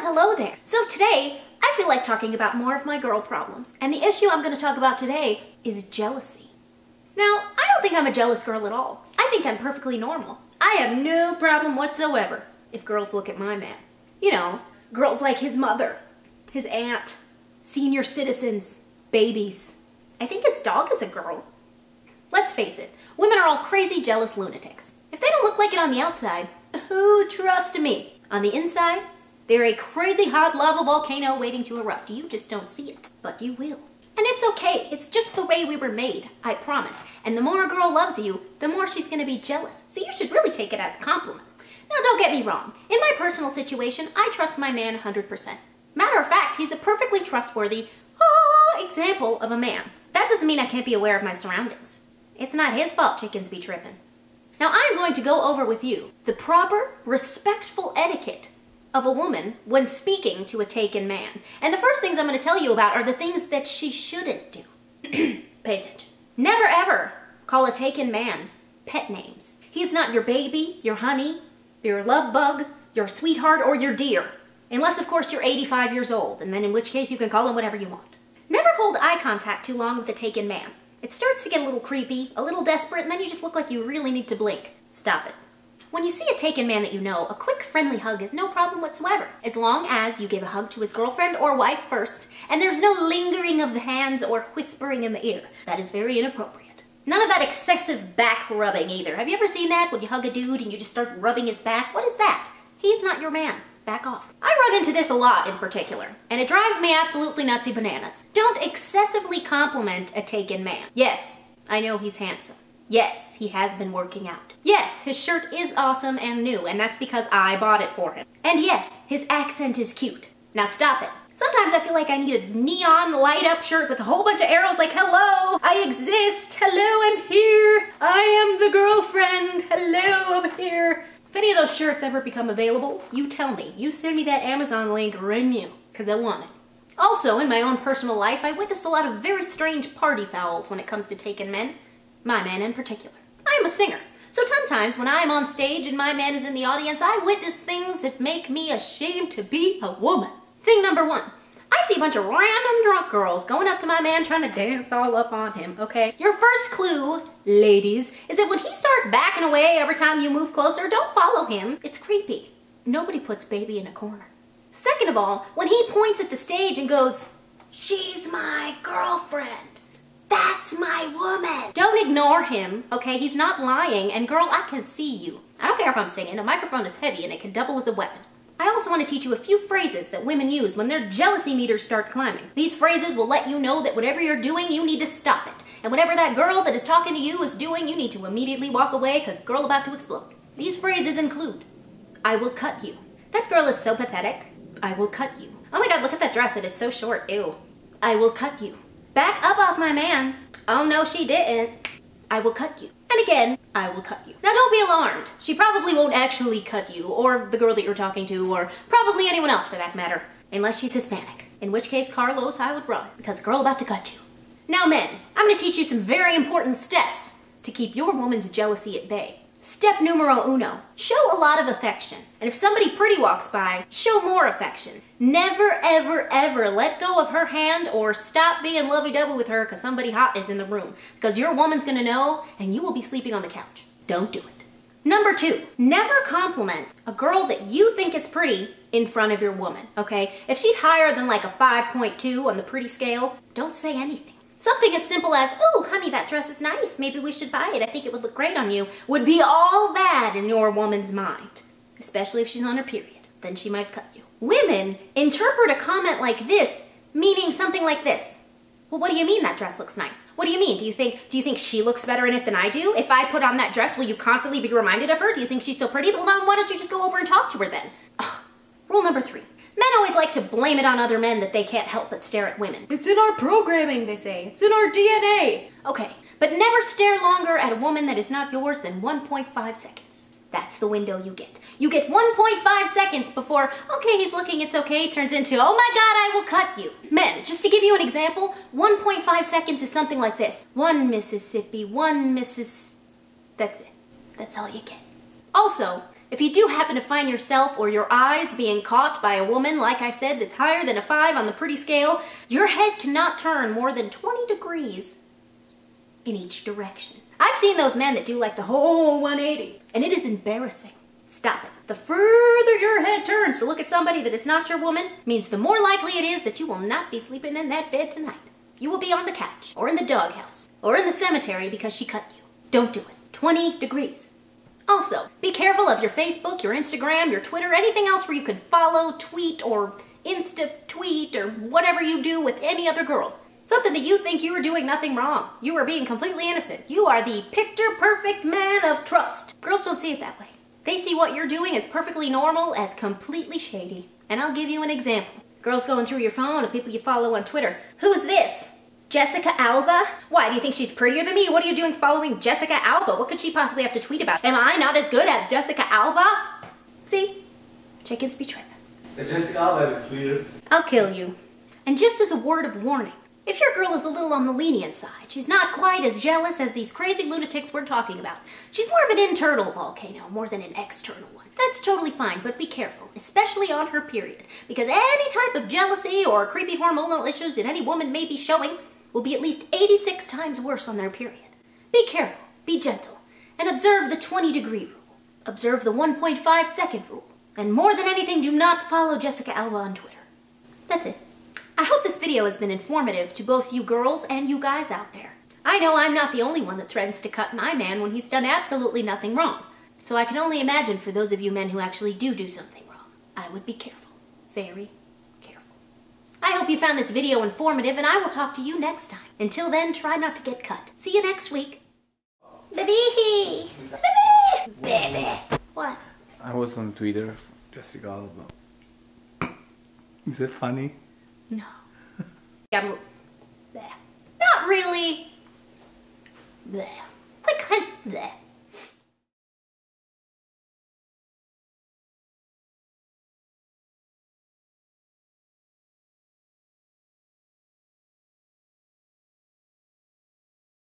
hello there. So today, I feel like talking about more of my girl problems. And the issue I'm going to talk about today is jealousy. Now, I don't think I'm a jealous girl at all. I think I'm perfectly normal. I have no problem whatsoever if girls look at my man. You know, girls like his mother, his aunt, senior citizens, babies. I think his dog is a girl. Let's face it, women are all crazy, jealous lunatics. If they don't look like it on the outside, oh, trust me, on the inside, they're a crazy hot lava volcano waiting to erupt. You just don't see it, but you will. And it's okay, it's just the way we were made, I promise. And the more a girl loves you, the more she's gonna be jealous. So you should really take it as a compliment. Now don't get me wrong, in my personal situation, I trust my man 100%. Matter of fact, he's a perfectly trustworthy example of a man. That doesn't mean I can't be aware of my surroundings. It's not his fault chickens be tripping. Now I'm going to go over with you the proper, respectful etiquette of a woman when speaking to a taken man. And the first things I'm going to tell you about are the things that she shouldn't do. Pay attention. Never ever call a taken man pet names. He's not your baby, your honey, your love bug, your sweetheart, or your dear. Unless, of course, you're 85 years old, and then in which case you can call him whatever you want. Never hold eye contact too long with a taken man. It starts to get a little creepy, a little desperate, and then you just look like you really need to blink. Stop it. When you see a taken man that you know, a quick friendly hug is no problem whatsoever, as long as you give a hug to his girlfriend or wife first, and there's no lingering of the hands or whispering in the ear. That is very inappropriate. None of that excessive back rubbing either. Have you ever seen that when you hug a dude and you just start rubbing his back? What is that? He's not your man. Back off. I run into this a lot in particular, and it drives me absolutely nutsy bananas. Don't excessively compliment a taken man. Yes, I know he's handsome. Yes, he has been working out. Yes, his shirt is awesome and new, and that's because I bought it for him. And yes, his accent is cute. Now stop it. Sometimes I feel like I need a neon light up shirt with a whole bunch of arrows like, hello, I exist, hello, I'm here, I am the girlfriend, hello, I'm here. If any of those shirts ever become available, you tell me. You send me that Amazon link right now, because I want it. Also, in my own personal life, I witness a lot of very strange party fouls when it comes to taken men. My man in particular. I am a singer, so sometimes when I'm on stage and my man is in the audience, I witness things that make me ashamed to be a woman. Thing number one. I see a bunch of random drunk girls going up to my man trying to dance all up on him, okay? Your first clue, ladies, is that when he starts backing away every time you move closer, don't follow him. It's creepy. Nobody puts baby in a corner. Second of all, when he points at the stage and goes, she's my girlfriend, that's my woman. Don't ignore him, okay? He's not lying, and girl, I can see you. I don't care if I'm singing, a microphone is heavy and it can double as a weapon. I also want to teach you a few phrases that women use when their jealousy meters start climbing. These phrases will let you know that whatever you're doing, you need to stop it. And whatever that girl that is talking to you is doing, you need to immediately walk away because girl about to explode. These phrases include, I will cut you. That girl is so pathetic. I will cut you. Oh my god, look at that dress. It is so short. Ew. I will cut you. Back up off my man. Oh no, she didn't. I will cut you. And again, I will cut you. Now don't be alarmed. She probably won't actually cut you, or the girl that you're talking to, or probably anyone else for that matter, unless she's Hispanic. In which case, Carlos, I would run, because girl about to cut you. Now men, I'm gonna teach you some very important steps to keep your woman's jealousy at bay. Step numero uno, show a lot of affection. And if somebody pretty walks by, show more affection. Never, ever, ever let go of her hand or stop being lovey-dovey with her because somebody hot is in the room. Because your woman's gonna know and you will be sleeping on the couch. Don't do it. Number two, never compliment a girl that you think is pretty in front of your woman, okay? If she's higher than like a 5.2 on the pretty scale, don't say anything. Something as simple as, oh, honey, that dress is nice. Maybe we should buy it. I think it would look great on you, would be all bad in your woman's mind. Especially if she's on her period. Then she might cut you. Women interpret a comment like this, meaning something like this. Well, what do you mean that dress looks nice? What do you mean? Do you think she looks better in it than I do? If I put on that dress, will you constantly be reminded of her? Do you think she's so pretty? Well, then why don't you just go over and talk to her then? Ugh. Rule number three. Men always like to blame it on other men that they can't help but stare at women. It's in our programming, they say. It's in our DNA. Okay, but never stare longer at a woman that is not yours than 1.5 seconds. That's the window you get. You get 1.5 seconds before, okay, he's looking, it's okay, turns into, oh my god, I will cut you. Men, just to give you an example, 1.5 seconds is something like this. One Mississippi, one That's it. That's all you get. Also, if you do happen to find yourself or your eyes being caught by a woman, like I said, that's higher than a 5 on the pretty scale, your head cannot turn more than 20 degrees in each direction. I've seen those men that do like the whole 180, and it is embarrassing. Stop it. The further your head turns to look at somebody that is not your woman means the more likely it is that you will not be sleeping in that bed tonight. You will be on the couch, or in the doghouse, or in the cemetery because she cut you. Don't do it. 20 degrees. Also, be careful of your Facebook, your Instagram, your Twitter, anything else where you can follow, tweet, or Insta-tweet, or whatever you do with any other girl. Something that you think you are doing nothing wrong. You are being completely innocent. You are the picture-perfect man of trust. Girls don't see it that way. They see what you're doing as perfectly normal as completely shady. And I'll give you an example. Girls going through your phone of people you follow on Twitter. Who's this? Jessica Alba? Why, do you think she's prettier than me? What are you doing following Jessica Alba? What could she possibly have to tweet about? Am I not as good as Jessica Alba? See? Chickens be tripping. Jessica Alba has a Twitter. I'll kill you. And just as a word of warning, if your girl is a little on the lenient side, she's not quite as jealous as these crazy lunatics we're talking about. She's more of an internal volcano more than an external one. That's totally fine, but be careful, especially on her period, because any type of jealousy or creepy hormonal issues that any woman may be showing will be at least 86 times worse on their period. Be careful, be gentle, and observe the 20-degree rule. Observe the 1.5-second rule. And more than anything, do not follow Jessica Alba on Twitter. That's it. I hope this video has been informative to both you girls and you guys out there. I know I'm not the only one that threatens to cut my man when he's done absolutely nothing wrong. So I can only imagine for those of you men who actually do something wrong. I would be careful. Very careful. I hope you found this video informative, and I will talk to you next time. Until then, try not to get cut. See you next week. Baby! Baby! Baby! What? I was on Twitter, Jessica Alba. Is it funny? No. Bleh. Not really. Bleh. Like, bleh.